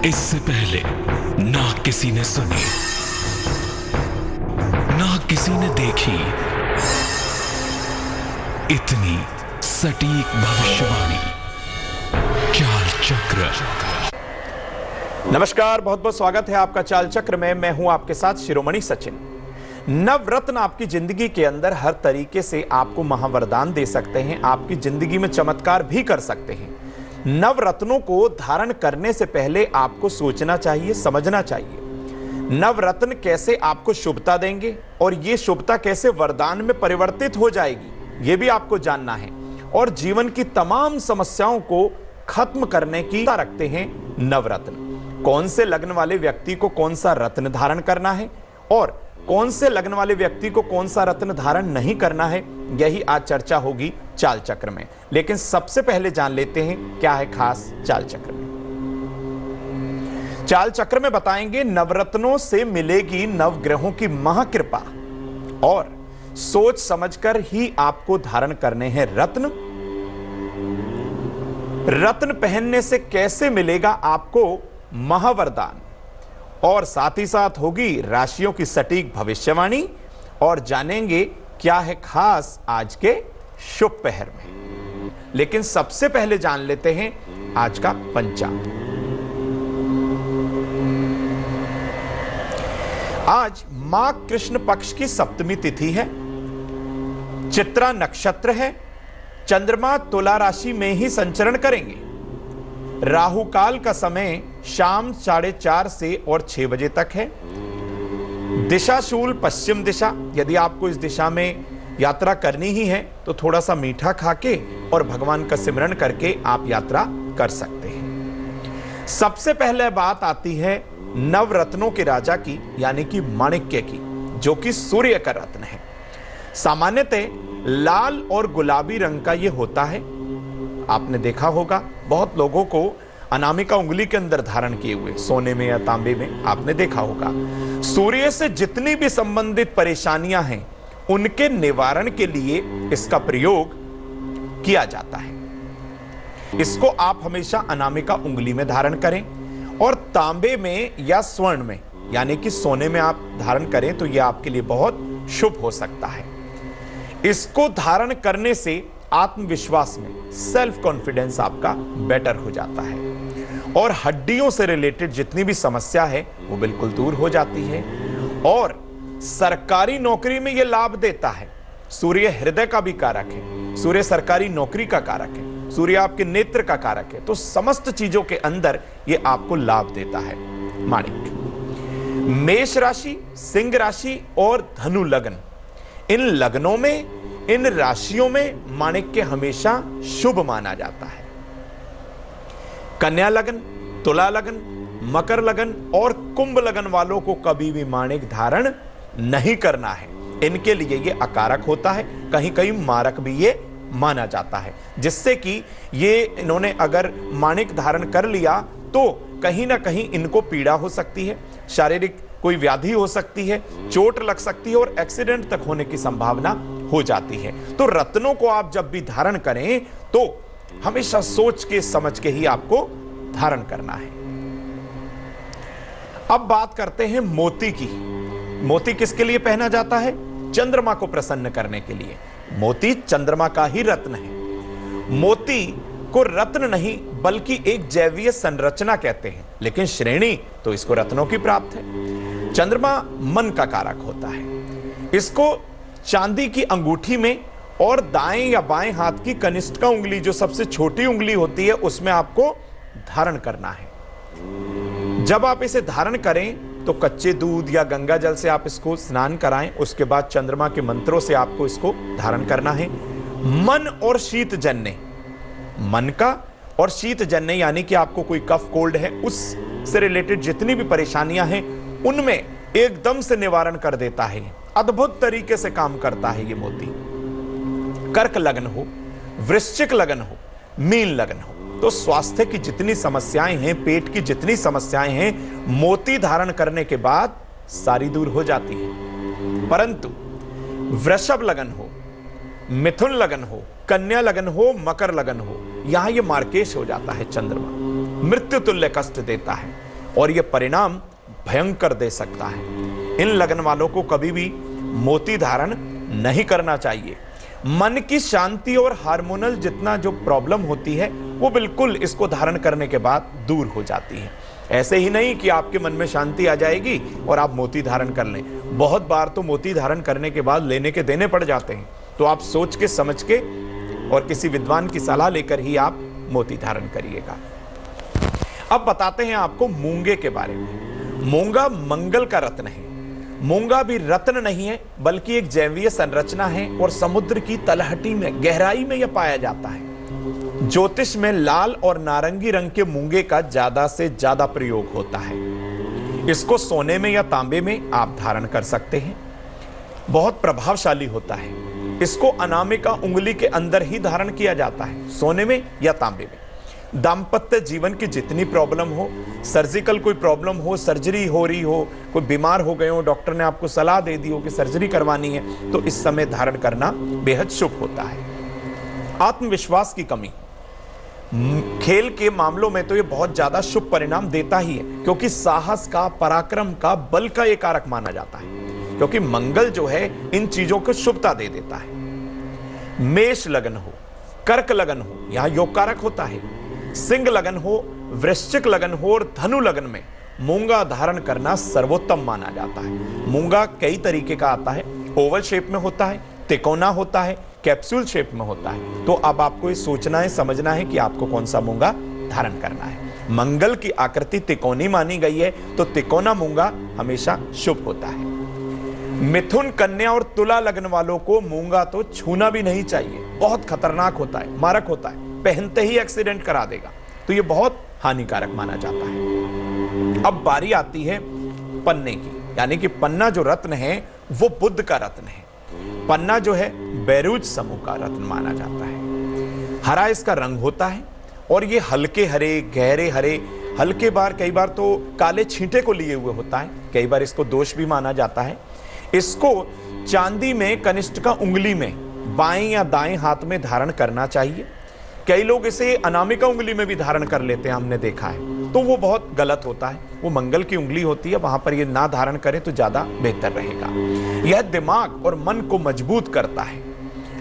इससे पहले ना किसी ने सुनी, ना किसी ने देखी इतनी सटीक भविष्यवाणी। चाल चक्र। नमस्कार, बहुत बहुत स्वागत है आपका चाल चक्र में। मैं हूं आपके साथ शिरोमणि सचिन। नवरत्न आपकी जिंदगी के अंदर हर तरीके से आपको महावरदान दे सकते हैं, आपकी जिंदगी में चमत्कार भी कर सकते हैं। नवरत्नों को धारण करने से पहले आपको सोचना चाहिए, समझना चाहिए नवरत्न कैसे आपको शुभता देंगे और ये शुभता कैसे वरदान में परिवर्तित हो जाएगी, ये भी आपको जानना है। और जीवन की तमाम समस्याओं को खत्म करने की क्षमता रखते हैं नवरत्न। कौन से लग्न वाले व्यक्ति को कौन सा रत्न धारण करना है और कौन से लग्न वाले व्यक्ति को कौन सा रत्न धारण नहीं करना है, यही आज चर्चा होगी चाल चक्र में। लेकिन सबसे पहले जान लेते हैं क्या है खास चाल चक्र में। चाल चक्र में बताएंगे नवरत्नों से मिलेगी नवग्रहों की महाकृपा और सोच समझकर ही आपको धारण करने हैं रत्न। रत्न पहनने से कैसे मिलेगा आपको महावरदान और साथ ही साथ होगी राशियों की सटीक भविष्यवाणी और जानेंगे क्या है खास आज के शुभ पहर में। लेकिन सबसे पहले जान लेते हैं आज का पंचांग। आज माघ कृष्ण पक्ष की सप्तमी तिथि है, चित्रा नक्षत्र है, चंद्रमा तुला राशि में ही संचरण करेंगे। राहु काल का समय शाम 4:30 से और 6 बजे तक है। दिशाशूल पश्चिम दिशा। यदि आपको इस दिशा में यात्रा करनी ही है तो थोड़ा सा मीठा खाके और भगवान का सिमरन करके आप यात्रा कर सकते हैं। सबसे पहले बात आती है नवरत्नों के राजा की, यानी कि माणिक्य की, जो कि सूर्य का रत्न है। सामान्यतः लाल और गुलाबी रंग का यह होता है। आपने देखा होगा बहुत लोगों को अनामिका उंगली के अंदर धारण किए हुए, सोने में या तांबे में, आपने देखा होगा। सूर्य से जितनी भी संबंधित परेशानियां हैं उनके निवारण के लिए इसका प्रयोग किया जाता है। इसको आप हमेशा अनामिका उंगली में धारण करें और तांबे में या स्वर्ण में, यानी कि सोने में आप धारण करें तो यह आपके लिए बहुत शुभ हो सकता है। इसको धारण करने से आत्मविश्वास में, सेल्फ कॉन्फिडेंस आपका बेटर हो जाता है और हड्डियों से रिलेटेड जितनी भी समस्या है वो बिल्कुल दूर हो जाती है। और सरकारी नौकरी में ये लाभ देता है। सूर्य हृदय का भी कारक है, सूर्य सरकारी नौकरी का कारक है, सूर्य आपके नेत्र का कारक है, तो समस्त चीजों के अंदर ये आपको लाभ देता है माणिक। मेष राशि, सिंह राशि और धनु लग्न, इन लग्नों में, इन राशियों में माणिक्य हमेशा शुभ माना जाता है। कन्या लगन, तुला लगन, मकर लगन और कुंभ लगन वालों को कभी भी माणिक धारण नहीं करना है। इनके लिए ये अकारक होता है, कहीं कहीं मारक भी ये माना जाता है, जिससे कि ये इन्होंने अगर माणिक धारण कर लिया तो कहीं ना कहीं इनको पीड़ा हो सकती है, शारीरिक कोई व्याधि हो सकती है, चोट लग सकती है और एक्सीडेंट तक होने की संभावना हो जाती है। तो रत्नों को आप जब भी धारण करें तो हमेशा सोच के समझ के ही आपको धारण करना है। अब बात करते हैं मोती की। मोती किसके लिए पहना जाता है? चंद्रमा को प्रसन्न करने के लिए। मोती चंद्रमा का ही रत्न है। मोती को रत्न नहीं बल्कि एक जैवीय संरचना कहते हैं, लेकिन श्रेणी तो इसको रत्नों की प्राप्त है। चंद्रमा मन का कारक होता है। इसको चांदी की अंगूठी में और दाएं या बाएं हाथ की कनिष्ठिका उंगली, जो सबसे छोटी उंगली होती है, उसमें आपको धारण करना है। जब आप इसे धारण करें तो कच्चे दूध या गंगा जल से आप इसको स्नान कराएं। उसके बाद चंद्रमा के मंत्रों से आपको इसको धारण करना है। मन और शीत जन्य, मन का और शीत जन्य यानी कि आपको कोई कफ कोल्ड है, उससे रिलेटेड जितनी भी परेशानियां हैं उनमें एकदम से निवारण कर देता है। अद्भुत तरीके से काम करता है ये मोती। कर्क लगन हो, वृश्चिक लगन हो, मीन लगन हो, तो स्वास्थ्य की जितनी समस्याएं हैं, पेट की जितनी समस्याएं हैं, मोती धारण करने के बाद सारी दूर हो जाती हैं। परंतु वृषभ लगन हो, मिथुन लगन हो, कन्या लगन हो, मकर लगन हो, यहां ये मार्केश हो जाता है। चंद्रमा मृत्यु तुल्य कष्ट देता है। और यह परिणाम भयंकर दे सकता है। इन लगन वालों को कभी भी मोती धारण नहीं करना चाहिए। मन की शांति और हार्मोनल जितना जो प्रॉब्लम होती है वो बिल्कुल इसको धारण करने के बाद दूर हो जाती है। ऐसे ही नहीं कि आपके मन में शांति आ जाएगी और आप मोती धारण कर लें। बहुत बार तो मोती धारण करने के बाद लेने के देने पड़ जाते हैं। तो आप सोच के समझ के और किसी विद्वान की सलाह लेकर ही आप मोती धारण करिएगा। अब बताते हैं आपको मूंगे के बारे में। मूंगा मंगल का रत्न है। मूंगा भी रत्न नहीं है बल्कि एक जैवीय संरचना है और समुद्र की तलहटी में गहराई में यह पाया जाता है। ज्योतिष में लाल और नारंगी रंग के मूंगे का ज्यादा से ज्यादा प्रयोग होता है। इसको सोने में या तांबे में आप धारण कर सकते हैं। बहुत प्रभावशाली होता है। इसको अनामिका उंगली के अंदर ही धारण किया जाता है, सोने में या तांबे में। दाम्पत्य जीवन की जितनी प्रॉब्लम हो, सर्जिकल कोई प्रॉब्लम हो, सर्जरी हो रही हो, कोई बीमार हो गए हो, डॉक्टर ने आपको सलाह दे दी हो कि सर्जरी करवानी है, तो इस समय धारण करना बेहद शुभ होता है। आत्मविश्वास की कमी, खेल के मामलों में तो ये बहुत ज्यादा शुभ परिणाम देता ही है, क्योंकि साहस का, पराक्रम का, बल का ये कारक माना जाता है, क्योंकि मंगल जो है इन चीजों को शुभता दे देता है। मेष लगन हो, कर्क लगन हो, यहां योग कारक होता है। सिंह लगन हो, वृश्चिक लगन हो और धनु लगन में मूंगा धारण करना सर्वोत्तम माना जाता है। मूंगा कई तरीके का आता है। ओवल शेप में होता है, तिकोना होता है, कैप्सूल शेप में होता है। तो अब आपको ये सोचना है, समझना है कि आपको कौन सा मूंगा धारण करना है। मंगल की आकृति तिकोनी मानी गई है, तो तिकोना मूंगा हमेशा शुभ होता है। मिथुन, कन्या और तुला लगन वालों को मूंगा तो छूना भी नहीं चाहिए। बहुत खतरनाक होता है, मारक होता है, पहनते ही एक्सीडेंट करा देगा, तो ये बहुत हानिकारक माना जाता है। अब बारी आती है पन्ने की, यानी कि पन्ना जो रत्न है वो बुध का रत्न है। पन्ना जो है बैरूज समूह का रत्न माना जाता है। हरा इसका रंग होता है और ये हल्के हरे, गहरे हरे, हल्के बार कई बार तो काले छींटे को लिए हुए होता है। कई बार इसको दोष भी माना जाता है। इसको चांदी में कनिष्ठिका उंगली में बाएं या दाएं हाथ में धारण करना चाहिए। कई लोग इसे अनामिका उंगली में भी धारण कर लेते हैं, हमने देखा है, तो वो बहुत गलत होता है। वो मंगल की उंगली होती है, वहां पर ये ना धारण करें तो ज्यादा बेहतर रहेगा। यह दिमाग और मन को मजबूत करता है।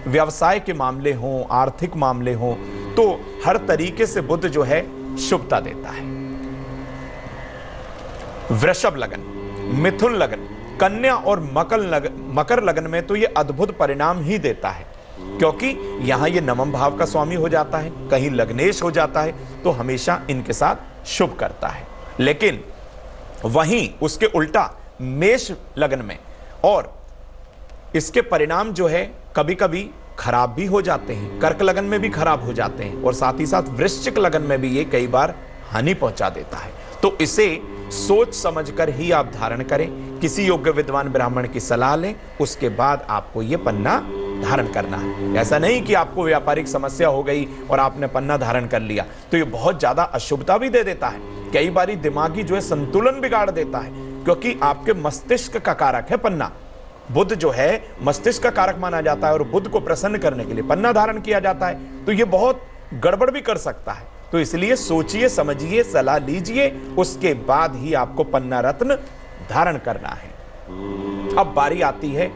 व्यवसाय के मामले हों, आर्थिक मामले हों, तो हर तरीके से बुध जो है शुभता देता है। वृषभ लगन, मिथुन लगन, कन्या और मकर लगन में तो ये अद्भुत परिणाम ही देता है, क्योंकि यहां ये नवम भाव का स्वामी हो जाता है, कहीं लग्नेश हो जाता है, तो हमेशा इनके साथ शुभ करता है। लेकिन वहीं उसके उल्टा मेष लगन में और इसके परिणाम जो है कभी कभी खराब भी हो जाते हैं। कर्क लगन में भी खराब हो जाते हैं और साथ ही साथ वृश्चिक लगन में भी ये कई बार हानि पहुंचा देता है। तो इसे सोच समझकर ही आप धारण करें। किसी योग्य विद्वान ब्राह्मण की सलाह लें, उसके बाद आपको ये पन्ना धारण करना है। ऐसा नहीं कि आपको व्यापारिक समस्या हो गई और आपने पन्ना धारण कर लिया, तो ये बहुत ज्यादा अशुभता भी दे देता है। कई बारी दिमागी जो है संतुलन बिगाड़ देता है, क्योंकि आपके मस्तिष्क का कारक है पन्ना। बुध जो है मस्तिष्क का कारक माना जाता है और बुध को प्रसन्न करने के लिए पन्ना धारण किया जाता है, तो ये बहुत गड़बड़ भी कर सकता है। तो इसलिए सोचिए, समझिए, सलाह लीजिए, उसके बाद ही आपको पन्ना रत्न धारण करना है। अब बारी आती है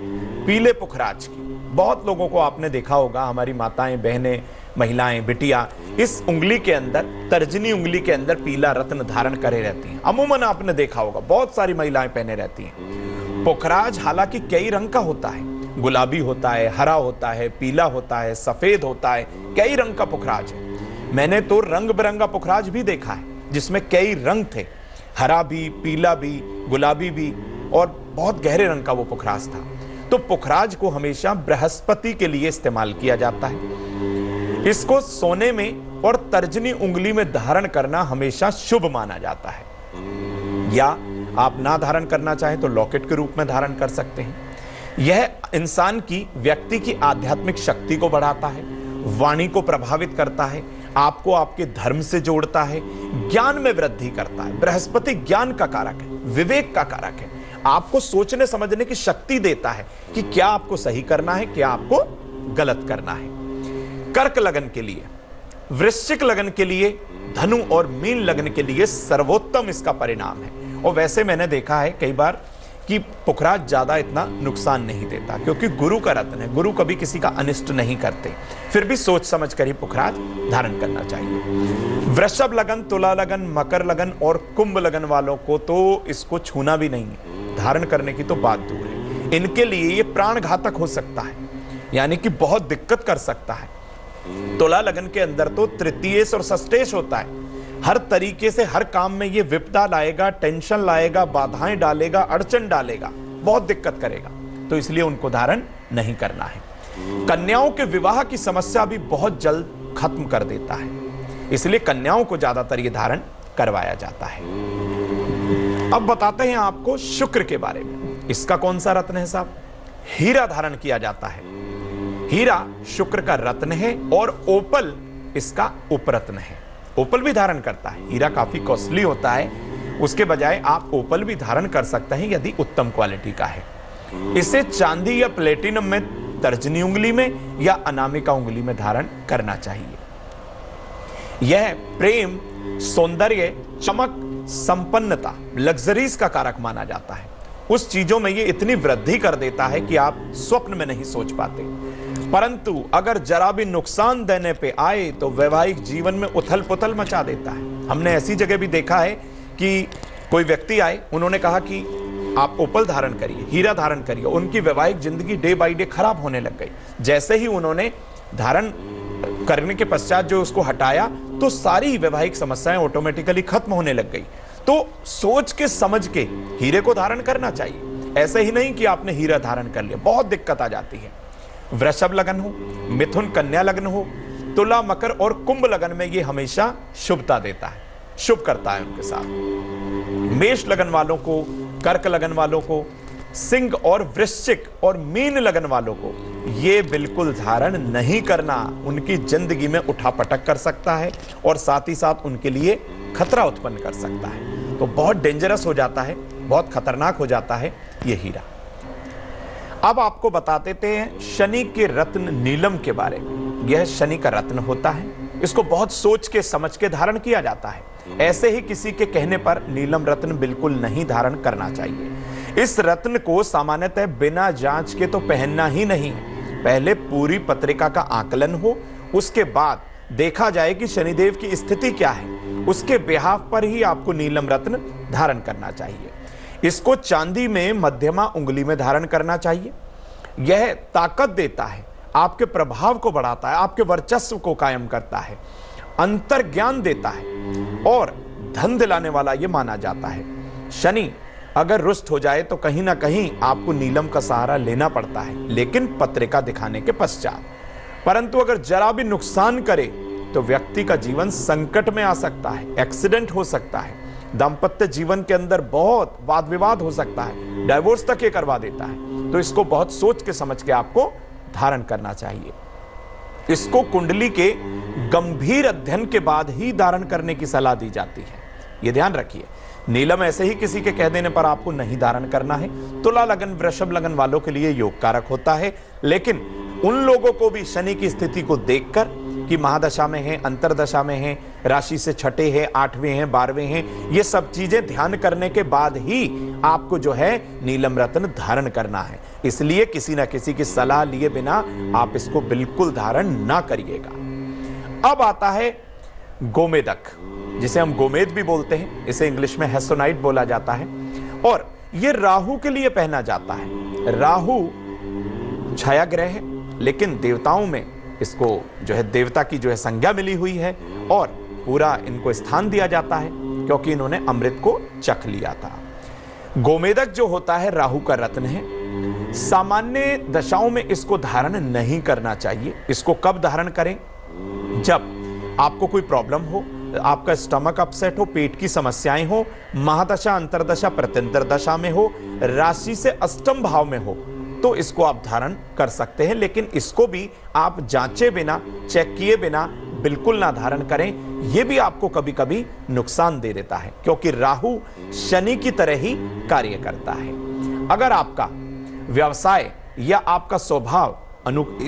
पीले पुखराज की। बहुत लोगों को आपने देखा होगा, हमारी माताएं, बहनें, महिलाएं, बिटिया इस उंगली के अंदर, तर्जनी उंगली के अंदर पीला रत्न धारण करे रहती हैं। अमूमन आपने देखा होगा बहुत सारी महिलाएं पहने रहती हैं। पुखराज हालांकि कई रंग का होता है, गुलाबी होता है, हरा होता है, पीला होता है, सफेद होता है, कई रंग का पुखराज है। मैंने तो रंग बिरंगा पुखराज भी देखा है जिसमें कई रंग थे, हरा भी, पीला भी, गुलाबी भी और बहुत गहरे रंग का वो पुखराज था। तो पुखराज को हमेशा बृहस्पति के लिए इस्तेमाल किया जाता है। इसको सोने में और तर्जनी उंगली में धारण करना हमेशा शुभ माना जाता है, या आप ना धारण करना चाहें तो लॉकेट के रूप में धारण कर सकते हैं। यह इंसान की, व्यक्ति की आध्यात्मिक शक्ति को बढ़ाता है, वाणी को प्रभावित करता है, आपको आपके धर्म से जोड़ता है, ज्ञान में वृद्धि करता है। बृहस्पति ज्ञान का कारक है, विवेक का कारक है, आपको सोचने समझने की शक्ति देता है कि क्या आपको सही करना है, क्या आपको गलत करना है। कर्क लगन के लिए वृश्चिक लगन के लिए, धनु और मीन लगन के लिए सर्वोत्तम इसका परिणाम है। और वैसे मैंने देखा है कई बार कि पुखराज ज्यादा इतना नुकसान नहीं देता, क्योंकि गुरु का रत्न है, गुरु कभी किसी का अनिष्ट नहीं करते। फिर भी सोच समझ कर ही पुखराज धारण करना चाहिए। वृषभ लगन, तुला लगन, मकर लगन और कुंभ लगन वालों को तो इसको छूना भी नहीं है, धारण करने की तो बात दूर है। इनके लिए ये प्राण घातक हो सकता है, यानी कि बहुत दिक्कत कर सकता है। तुला लगन के अंदर तो तृतीयेश और षष्ठेश होता है, हर तरीके से हर काम में ये विपदा लाएगा, टेंशन लाएगा, बाधाएं डालेगा, अड़चन डालेगा, बहुत दिक्कत करेगा, तो इसलिए उनको धारण नहीं करना है। कन्याओं के विवाह की समस्या भी बहुत जल्द खत्म कर देता है, इसलिए कन्याओं को ज्यादातर ये धारण करवाया जाता है। अब बताते हैं आपको शुक्र के बारे में। इसका कौन सा रत्न है साहब? हीरा धारण किया जाता है। हीरा शुक्र का रत्न है और ओपल इसका उपरत्न है। ओपल भी धारण करता है। हीरा काफी कॉस्टली होता है, उसके बजाय आप ओपल भी धारण कर सकते हैं यदि उत्तम क्वालिटी का है। इसे चांदी या प्लेटिनम में तर्जनी उंगली में या अनामिका उंगली में धारण करना चाहिए। यह प्रेम, सौंदर्य, चमक, संपन्नता, लग्जरीज का कारक माना जाता है। उस चीजों में ये इतनी वृद्धि कर देता है कि आप स्वप्न में नहीं सोच पाते। परंतु अगर जरा भी नुकसान देने पे आए तो वैवाहिक जीवन में उथल पुथल मचा देता है। हमने ऐसी जगह भी देखा है कि कोई व्यक्ति आए, उन्होंने कहा कि आप ओपल धारण करिए, हीरा धारण करिए, उनकी वैवाहिक जिंदगी डे बाई डे खराब होने लग गई। जैसे ही उन्होंने धारण करने के पश्चात जो उसको हटाया तो सारी वैवाहिक समस्याएं ऑटोमेटिकली खत्म होने लग गई। तो सोच के समझ के हीरे को धारण करना चाहिए, ऐसे ही नहीं कि आपने हीरा धारण कर लिया, बहुत दिक्कत आ जाती है। वृषभ लगन हो, मिथुन कन्या लगन हो, तुला मकर और कुंभ लगन में ये हमेशा शुभता देता है, शुभ करता है उनके साथ। मेष लगन वालों को, कर्क लगन वालों को, सिंह और वृश्चिक और मीन लगन वालों को ये बिल्कुल धारण नहीं करना, उनकी जिंदगी में उठापटक कर सकता है और साथ ही साथ उनके लिए खतरा उत्पन्न कर सकता है। तो बहुत डेंजरस हो जाता है, बहुत खतरनाक हो जाता है ये हीरा। अब आपको बता देते हैं शनि के रत्न नीलम के बारे में। यह शनि का रत्न होता है, इसको बहुत सोच के समझ के धारण किया जाता है। ऐसे ही किसी के कहने पर नीलम रत्न बिल्कुल नहीं धारण करना चाहिए। इस रत्न को सामान्यतः बिना जांच के तो पहनना ही नहीं है। पहले पूरी पत्रिका का आकलन हो, उसके बाद देखा जाए कि शनिदेव की स्थिति क्या है, उसके बिहाफ पर ही आपको नीलम रत्न धारण करना चाहिए। इसको चांदी में मध्यमा उंगली में धारण करना चाहिए। यह ताकत देता है, आपके प्रभाव को बढ़ाता है, आपके वर्चस्व को कायम करता है, अंतर ज्ञान देता है और धन दिलाने वाला यह माना जाता है। शनि अगर रुष्ट हो जाए तो कहीं ना कहीं आपको नीलम का सहारा लेना पड़ता है, लेकिन पत्रिका दिखाने के पश्चात। परंतु अगर जरा भी नुकसान करे तो व्यक्ति का जीवन संकट में आ सकता है, एक्सीडेंट हो सकता है, दाम्पत्य जीवन के अंदर बहुत वाद विवाद हो सकता है, डाइवोर्स तक ये करवा देता है। तो इसको बहुत सोच के समझ के आपको धारण करना चाहिए। इसको कुंडली के गंभीर अध्ययन के बाद ही धारण करने की सलाह दी जाती है, ये ध्यान रखिए। नीलम ऐसे ही किसी के कह देने पर आपको नहीं धारण करना है। तुला लगन, वृषभ लगन वालों के लिए योग कारक होता है, लेकिन उन लोगों को भी शनि की स्थिति को देखकर कि महादशा में है, अंतरदशा में है, राशि से छठे हैं, 8वें हैं, 12वें हैं, ये सब चीजें ध्यान करने के बाद ही आपको जो है नीलम रत्न धारण करना है। इसलिए किसी ना किसी की सलाह लिए बिना आप इसको बिल्कुल धारण ना करिएगा। अब आता है गोमेदक, जिसे हम गोमेद भी बोलते हैं, इसे इंग्लिश में हेसोनाइट बोला जाता है, और ये राहु के लिए पहना जाता है। राहु छाया ग्रह है, लेकिन देवताओं में इसको जो है देवता की जो है संज्ञा मिली हुई है और पूरा इनको स्थान दिया जाता है क्योंकि इन्होंने अमृत को चख लिया था। गोमेदक जो होता है राहु का रत्न है। सामान्य दशाओं में इसको धारण नहीं करना चाहिए। इसको कब धारण करें? जब आपको कोई प्रॉब्लम हो, आपका स्टमक अपसेट हो, पेट की समस्याएं हो, महादशा, अंतरदशा, प्रत्यंतर दशा में हो, राशि से अष्टम भाव में हो, तो इसको आप धारण कर सकते हैं। लेकिन इसको भी आप जांचे बिना, चेक किए बिना बिल्कुल ना धारण करें। यह भी आपको कभी कभी नुकसान दे देता है क्योंकि राहु शनि की तरह ही कार्य करता है। अगर आपका व्यवसाय या आपका स्वभाव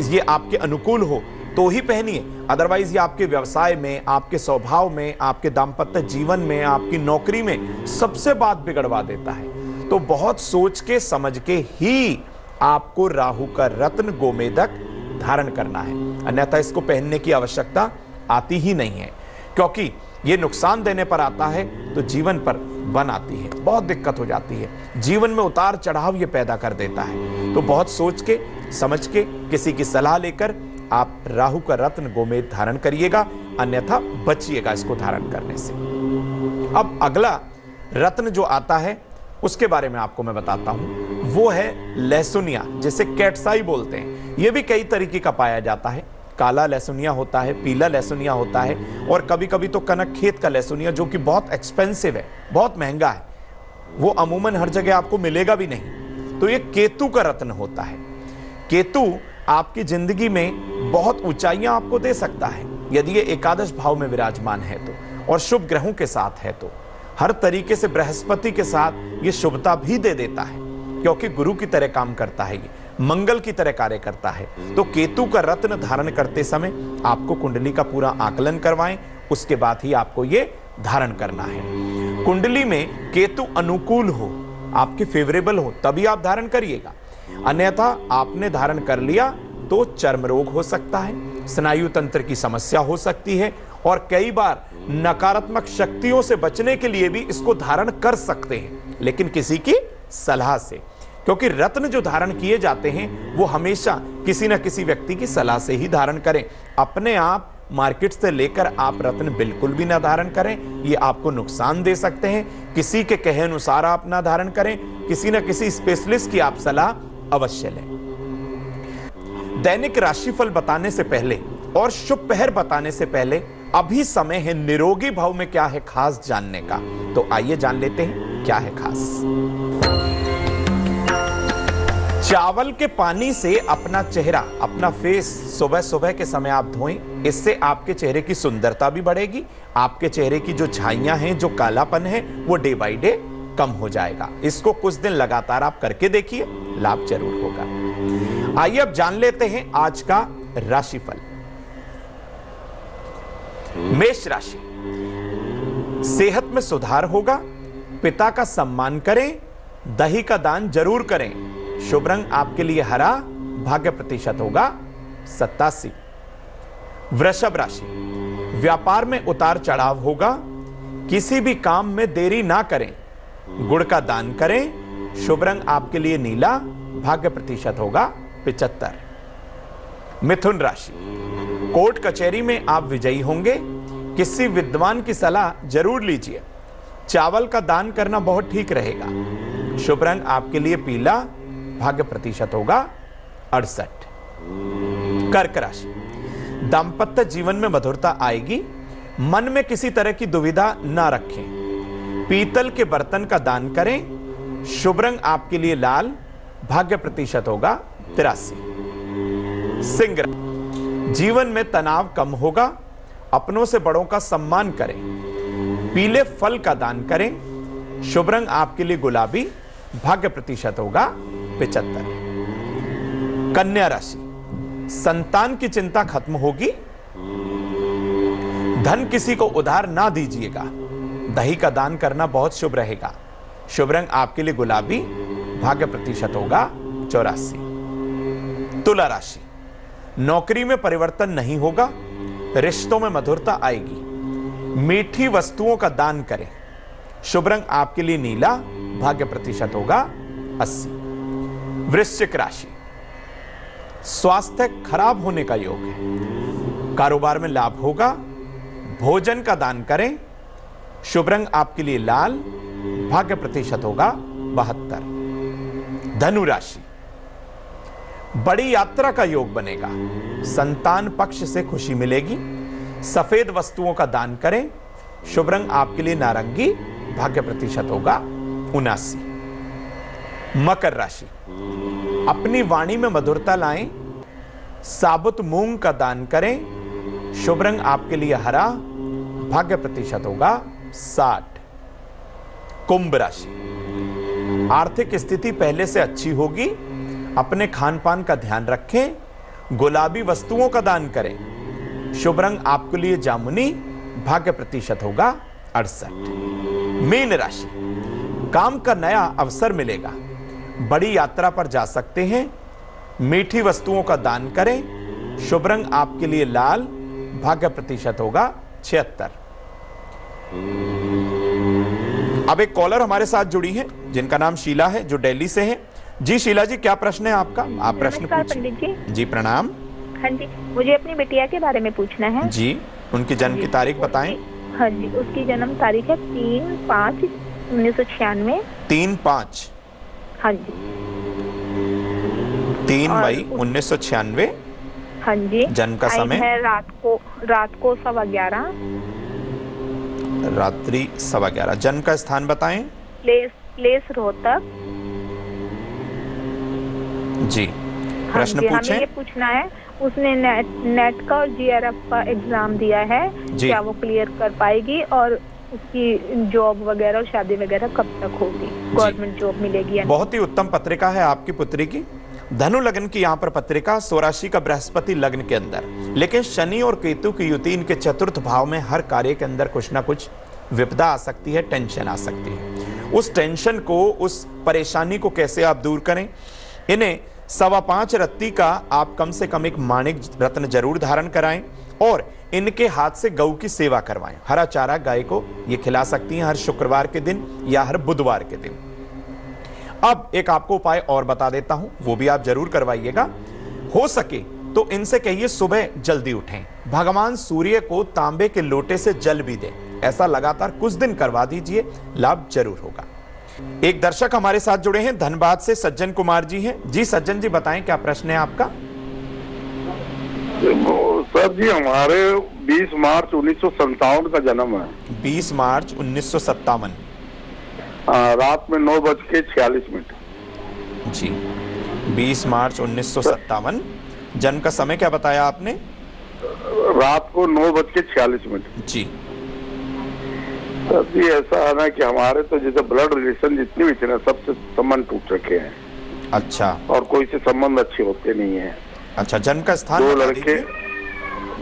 ये आपके अनुकूल हो तो ही पहनिए, अदरवाइज ये आपके व्यवसाय में, आपके स्वभाव में, आपके दाम्पत्य जीवन में, आपकी नौकरी में सबसे बात बिगड़वा देता है। तो बहुत सोच के समझ के ही आपको राहु का रत्न गोमेदक धारण करना है, अन्यथा इसको पहनने की आवश्यकता आती ही नहीं है, क्योंकि ये नुकसान देने पर आता है तो जीवन पर बन आती है, बहुत दिक्कत हो जाती है, जीवन में उतार चढ़ाव ये पैदा कर देता है। तो बहुत सोच के समझ के किसी की सलाह लेकर आप राहु का रत्न गोमेद धारण करिएगा, अन्यथा बचिएगा इसको धारण करने से। अब अगला रत्न जो आता है उसके बारे में आपको मैं बताता हूं, वो है लहसुनिया, जिसे कैटसाई बोलते हैं। यह भी कई तरीके का पाया जाता है, काला लहसुनिया होता है, पीला लहसुनिया होता है, और कभी कभी तो कनक खेत का लहसुनिया, जो कि बहुत एक्सपेंसिव है, बहुत महंगा है, वो अमूमन हर जगह आपको मिलेगा भी नहीं। तो ये केतु का रत्न होता है। केतु आपकी जिंदगी में बहुत ऊंचाइयां आपको दे सकता है यदि ये एकादश भाव में विराजमान है तो, और शुभ ग्रहों के साथ है तो। हर तरीके से बृहस्पति के साथ ये शुभता भी दे देता है, क्योंकि गुरु की तरह काम करता है, ये मंगल की तरह कार्य करता है। तो केतु का रत्न धारण करते समय आपको कुंडली का पूरा आकलन करवाएं, उसके बाद ही आपको ये धारण करना है। कुंडली में केतु अनुकूल हो, आपके फेवरेबल हो, तभी आप धारण करिएगा, अन्यथा आपने धारण कर लिया तो चर्म रोग हो सकता है, स्नायु तंत्र की समस्या हो सकती है, और कई बार नकारात्मक शक्तियों से बचने के लिए भी इसको धारण कर सकते हैं, लेकिन किसी की सलाह से, क्योंकि रत्न जो धारण किए जाते हैं वो हमेशा किसी न किसी व्यक्ति की सलाह से ही धारण करें। अपने आप मार्केट से लेकर आप रत्न बिल्कुल भी ना धारण करें, ये आपको नुकसान दे सकते हैं। किसी के कहे अनुसार आप ना धारण करें, किसी न किसी स्पेशलिस्ट की आप सलाह अवश्य लें। दैनिक राशिफल बताने से पहले और शुभ पहर बताने से पहले अभी समय है निरोगी भाव में क्या है खास जानने का। तो आइए जान लेते हैं क्या है खास। चावल के पानी से अपना चेहरा, अपना फेस सुबह सुबह के समय आप धोएं, इससे आपके चेहरे की सुंदरता भी बढ़ेगी, आपके चेहरे की जो झाइयां हैं, जो कालापन है, वो डे बाय डे कम हो जाएगा। इसको कुछ दिन लगातार आप करके देखिए, लाभ जरूर होगा। आइए अब जान लेते हैं आज का राशिफल। मेष राशि, सेहत में सुधार होगा, पिता का सम्मान करें, दही का दान जरूर करें, शुभ रंग आपके लिए हरा, भाग्य प्रतिशत होगा 87। वृषभ राशि, व्यापार में उतार चढ़ाव होगा, किसी भी काम में देरी ना करें, गुड़ का दान करें, शुभ रंग आपके लिए नीला, भाग्य प्रतिशत होगा 75। मिथुन राशि, कोर्ट कचहरी में आप विजयी होंगे, किसी विद्वान की सलाह जरूर लीजिए, चावल का दान करना बहुत ठीक रहेगा, शुभ रंग आपके लिए पीला, भाग्य प्रतिशत होगा 68। कर्क राशि, दांपत्य जीवन में मधुरता आएगी, मन में किसी तरह की दुविधा ना रखें, पीतल के बर्तन का दान करें, शुभ रंग आपके लिए लाल, भाग्य प्रतिशत होगा 83। सिंह राशि, जीवन में तनाव कम होगा, अपनों से बड़ों का सम्मान करें, पीले फल का दान करें, शुभ रंग आपके लिए गुलाबी, भाग्य प्रतिशत होगा 75। कन्या राशि, संतान की चिंता खत्म होगी, धन किसी को उधार ना दीजिएगा, दही का दान करना बहुत शुभ रहेगा, शुभ रंग आपके लिए गुलाबी, भाग्य प्रतिशत होगा 84। तुला राशि, नौकरी में परिवर्तन नहीं होगा, रिश्तों में मधुरता आएगी, मीठी वस्तुओं का दान करें, शुभ रंग आपके लिए नीला, भाग्य प्रतिशत होगा 80। वृश्चिक राशि, स्वास्थ्य खराब होने का योग है, कारोबार में लाभ होगा, भोजन का दान करें, शुभ रंग आपके लिए लाल, भाग्य प्रतिशत होगा 72। धनु राशि, बड़ी यात्रा का योग बनेगा, संतान पक्ष से खुशी मिलेगी, सफेद वस्तुओं का दान करें, शुभ रंग आपके लिए नारंगी, भाग्य प्रतिशत होगा 79। मकर राशि, अपनी वाणी में मधुरता लाएं, साबुत मूंग का दान करें, शुभ रंग आपके लिए हरा, भाग्य प्रतिशत होगा 60। कुंभ राशि, आर्थिक स्थिति पहले से अच्छी होगी, अपने खान पान का ध्यान रखें, गुलाबी वस्तुओं का दान करें। शुभ रंग आपके लिए जामुनी, भाग्य प्रतिशत होगा 68। मीन राशि, काम का नया अवसर मिलेगा, बड़ी यात्रा पर जा सकते हैं, मीठी वस्तुओं का दान करें। शुभ रंग आपके लिए लाल, भाग्य प्रतिशत होगा 76। अब एक कॉलर हमारे साथ जुड़ी हैं जिनका नाम शीला है, जो दिल्ली से है। जी शीला जी, क्या प्रश्न है आपका? आप प्रश्न पूछिए। पंडित जी। जी प्रणाम। हाँ जी, मुझे अपनी बिटिया के बारे में पूछना है। जी, उनकी जन्म की तारीख बताएं। हाँ जी, उसकी जन्म तारीख है 3/5/1996। 3/5। हाँ जी। 3 मई 1996। हाँ जी। जन्म का समय है रात को 11:15। रात्रि 11:15। जन्म का स्थान बताएं। प्लेस रोहतक। जी, प्रश्न हाँ जी, पूछें। हमें ये पूछना है, उसने नेट का और जीआरएफ का एग्जाम दिया है, क्या वो क्लियर कर पाएगी, और उसकी जॉब वगैरह और शादी वगैरह कब तक होगी, गवर्नमेंट जॉब मिलेगी या नहीं? बहुत ही उत्तम पत्रिका है आपकी पुत्री की। धनु लग्न की यहाँ पर पत्रिका, स्वराशि का बृहस्पति लग्न के अंदर, लेकिन शनि और केतु की युति इनके चतुर्थ भाव में हर कार्य के अंदर कुछ ना कुछ विपदा आ सकती है, टेंशन आ सकती है। उस टेंशन को, उस परेशानी को कैसे आप दूर करें? इन्हें 5.25 रत्ती का आप कम से कम एक माणिक रत्न जरूर धारण कराएं और इनके हाथ से गौ की सेवा करवाएं। हरा चारा गाय को ये खिला सकती हैं हर शुक्रवार के दिन या हर बुधवार के दिन। अब एक आपको उपाय और बता देता हूं, वो भी आप जरूर करवाइएगा। हो सके तो इनसे कहिए सुबह जल्दी उठें, भगवान सूर्य को तांबे के लोटे से जल भी दें। ऐसा लगातार कुछ दिन करवा दीजिए, लाभ जरूर होगा। एक दर्शक हमारे साथ जुड़े हैं धनबाद से, सज्जन कुमार जी हैं। जी सज्जन जी, बताएं क्या प्रश्न है आपका? सर जी, हमारे 20 मार्च 1957 का जन्म है। 20 मार्च 1957। रात में 9:46। जी, 20 मार्च 1957। जन्म का समय क्या बताया आपने? रात को 9:46। जी सर जी, ऐसा है ना कि हमारे तो जैसे ब्लड रिलेशन जितने भी थे ना, सबसे संबंध टूट रखे हैं। अच्छा। और कोई से संबंध अच्छे होते नहीं है। अच्छा, जन्म का स्थान? 2 लड़के,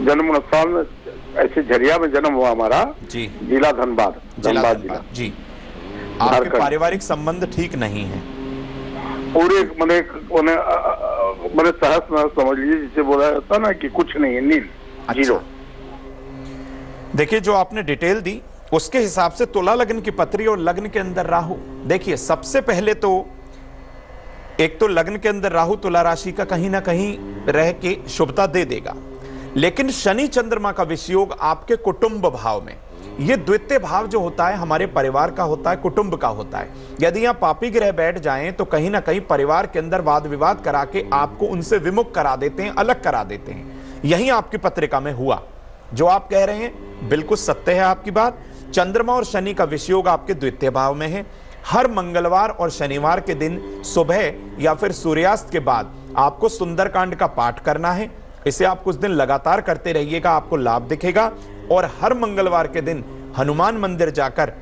जन्म स्थान ऐसे झरिया में जन्म हुआ हमारा। जी, जिला धनबाद। धनबाद जिला। जी, आपके पारिवारिक संबंध ठीक नहीं है पूरे, मैंने सहस न समझ लीजिए, जिसे बोला जाता ना कि कुछ नहीं है, नील। अच्छा। जीरो। देखिए, जो आपने डिटेल दी उसके हिसाब से तुला लग्न की पत्री और लग्न के अंदर राहु, देखिए सबसे पहले तो एक तो लग्न के अंदर राहु तुला राशि का कहीं ना कहीं रह के शुभता दे देगा, लेकिन शनि चंद्रमा का विषयोग आपके कुटुंब भाव में, ये द्वितीय भाव जो होता है हमारे परिवार का होता है, कुटुंब का होता है। यदि यहाँ पापी ग्रह बैठ जाएं तो कहीं ना कहीं परिवार के अंदर वाद विवाद करा के आपको उनसे विमुख करा देते हैं, अलग करा देते हैं। यही आपकी पत्रिका में हुआ। जो आप कह रहे हैं बिल्कुल सत्य है आपकी बात। चंद्रमा और शनि का विषयोग आपके द्वितीय भाव में है। हर मंगलवार और शनिवार के दिन सुबह या फिर सूर्यास्त के बाद आपको सुंदरकांड का पाठ करना है। इसे आप कुछ दिन लगातार करते रहिएगा, आपको लाभ दिखेगा। और हर मंगलवार के दिन हनुमान मंदिर जाकर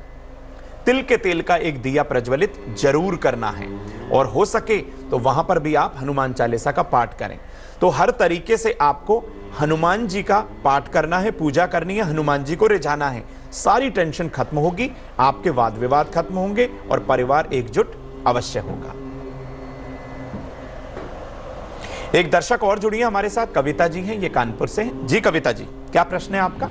तिल के तेल का एक दिया प्रज्वलित जरूर करना है, और हो सके तो वहां पर भी आप हनुमान चालीसा का पाठ करें। तो हर तरीके से आपको हनुमान जी का पाठ करना है, पूजा करनी है, हनुमान जी को रिझाना है। सारी टेंशन खत्म होगी, आपके वाद विवाद खत्म होंगे और परिवार एकजुट अवश्य होगा। एक दर्शक और जुड़ी है हमारे साथ, कविता जी हैं, ये कानपुर से हैं। जी कविता जी, क्या प्रश्न है आपका?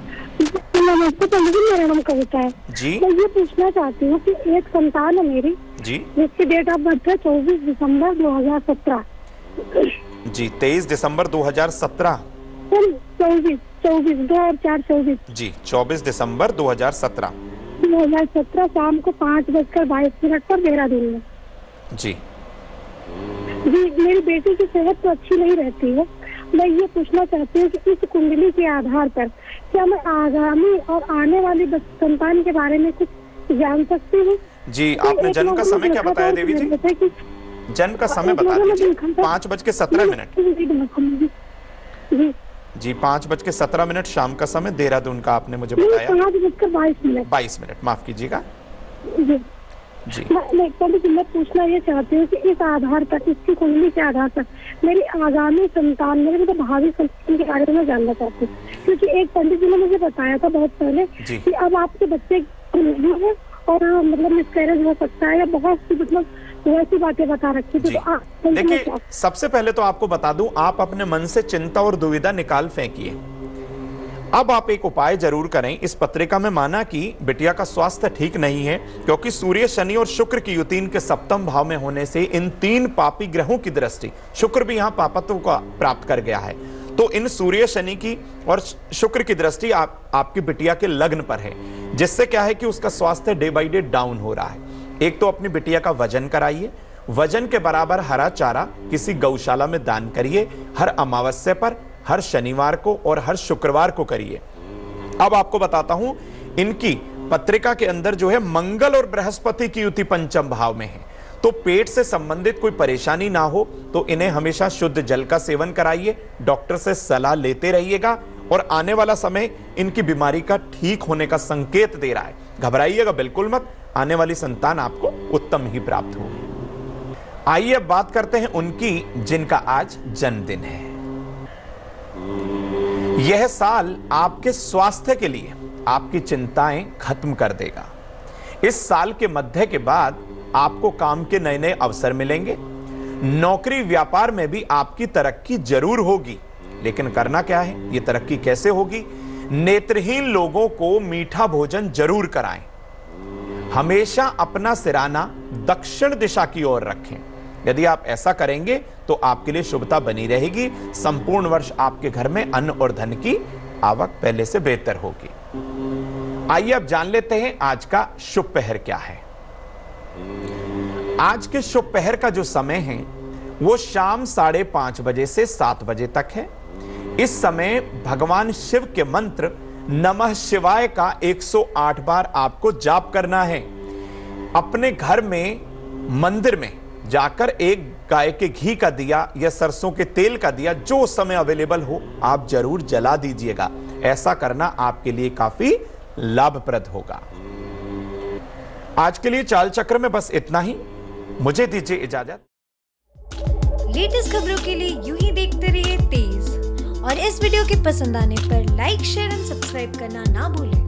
नमस्ते पंडित जी, मेरा नाम कविता है जी। मैं ये पूछना चाहती हूँ कि एक संतान है मेरी जी, जिसकी डेट ऑफ बर्थ है 24 दिसंबर 2017। जी, 23 दिसंबर 2017। 2024 जी, 24 दिसंबर 2017 शाम को 5:22 पर देहरादून में। जी जी, मेरी बेटी की सेहत तो अच्छी नहीं रहती है। मैं ये पूछना चाहती हूँ कि इस कुंडली के आधार पर क्या मैं आगामी और आने वाली संतान के बारे में कुछ जान सकती हूँ? जी, आपने जन्म का समय क्या बताया देवी जी? जन्म का समय बता दीजिए। 5:17। जी जी, 5:17 शाम का समय देहरादून का आपने मुझे बताया। 5:22। 22 मिनट, माफ कीजिएगा मैं पूछना ये चाहती हूँ कि इस आधार पर, इसकी कुंडली के आधार पर मेरी आगामी संतान, मेरे मतलब भावी संतान के बारे में जानना चाहती हूँ, क्योंकि एक पंडित जी ने मुझे बताया था बहुत पहले कि अब आपके बच्चे है और मतलब मिसकैरेज हो सकता है या बहुत सी मतलब वैसी बातें बता रखी थी। तो देखिए, सबसे पहले तो आपको बता दूं, आप अपने मन से चिंता और दुविधा निकाल फेंकिए। अब आप एक उपाय जरूर करें। इस पत्रिका में माना कि बिटिया का स्वास्थ्य ठीक नहीं है, क्योंकि सूर्य, शनि और शुक्र की युति इनके सप्तम भाव में होने से इन 3 पापी ग्रहों की दृष्टि, शुक्र भी यहाँ पापत्व को प्राप्त कर गया है, तो इन सूर्य, शनि की और शुक्र की दृष्टि आपकी बिटिया के लग्न पर है, जिससे क्या है कि उसका स्वास्थ्य डे बाई डे डाउन हो रहा है। एक तो अपनी बिटिया का वजन कराइए, वजन के बराबर हरा चारा किसी गौशाला में दान करिए, हर अमावस्या पर, हर शनिवार को और हर शुक्रवार को करिए। अब आपको बताता हूं, इनकी पत्रिका के अंदर जो है मंगल और बृहस्पति की युति पंचम भाव में है, तो पेट से संबंधित कोई परेशानी ना हो तो इन्हें हमेशा शुद्ध जल का सेवन कराइए, डॉक्टर से सलाह लेते रहिएगा, और आने वाला समय इनकी बीमारी का ठीक होने का संकेत दे रहा है। घबराइएगा बिल्कुल मत, आने वाली संतान आपको उत्तम ही प्राप्त होगी। आइए अब बात करते हैं उनकी जिनका आज जन्मदिन है। यह साल आपके स्वास्थ्य के लिए आपकी चिंताएं खत्म कर देगा। इस साल के मध्य के बाद आपको काम के नए नए अवसर मिलेंगे। नौकरी व्यापार में भी आपकी तरक्की जरूर होगी, लेकिन करना क्या है, ये तरक्की कैसे होगी? नेत्रहीन लोगों को मीठा भोजन जरूर कराएं। हमेशा अपना सिराना दक्षिण दिशा की ओर रखें। यदि आप ऐसा करेंगे तो आपके लिए शुभता बनी रहेगी। संपूर्ण वर्ष आपके घर में अन्न और धन की आवक पहले से बेहतर होगी। आइए अब जान लेते हैं आज का शुभ पहर क्या है। आज के शुभ पहर का जो समय है वो शाम 5:30 बजे से 7 बजे तक है। इस समय भगवान शिव के मंत्र नमः शिवाय का 108 बार आपको जाप करना है। अपने घर में मंदिर में जाकर एक गाय के घी का दिया या सरसों के तेल का दिया, जो उस समय अवेलेबल हो, आप जरूर जला दीजिएगा। ऐसा करना आपके लिए काफी लाभप्रद होगा। आज के लिए चाल चक्र में बस इतना ही। मुझे दीजिए इजाजत। लेटेस्ट खबरों के लिए यूं ही देखते रहिए तेज, और इस वीडियो के पसंद आने पर लाइक, शेयर एंड सब्सक्राइब करना ना भूलें।